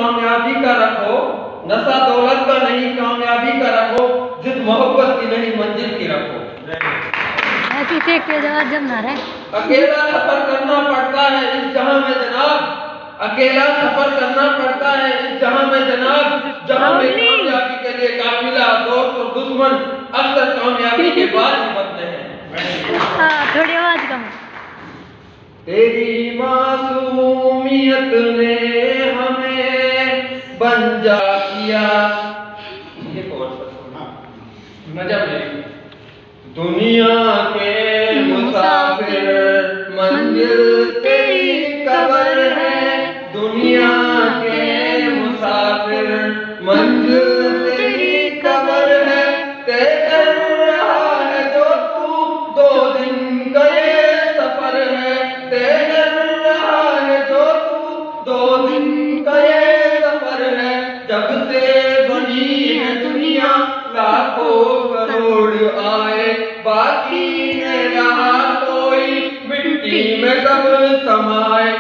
कामयाबी का रखो, नशा दौलत का नहीं कामयाबी का रखो, जिद मोहब्बत की नहीं मंजिल की रखो। अकेला सफर करना पड़ता है इस जहां में जनाब, अकेला सफर करना पड़ता है इस जहां में जनाब, जहां में कामयाबी के लिए काफिला दोस्त और दुश्मन अक्सर कामयाबी के बाद ही बनते हैं। थोड़ी आवाज कम। तेरी मासूमियत ने हमें बंजा किया, ये कौन सा सुना नजम है। दुनिया के मुसाफिर मंजिल तेरी कबर है, दुनिया के मुसाफिर मंजिल तेरी कबर है। तय कर रहा है जो तू 2 दिन का ये सफर है, तय कर रहा है जो तू 2 दिन का ये सफर है। जब से बनी है दुनिया लाखों करोड़ आए, बाकी न रहा कोई मिट्टी में सब समाए।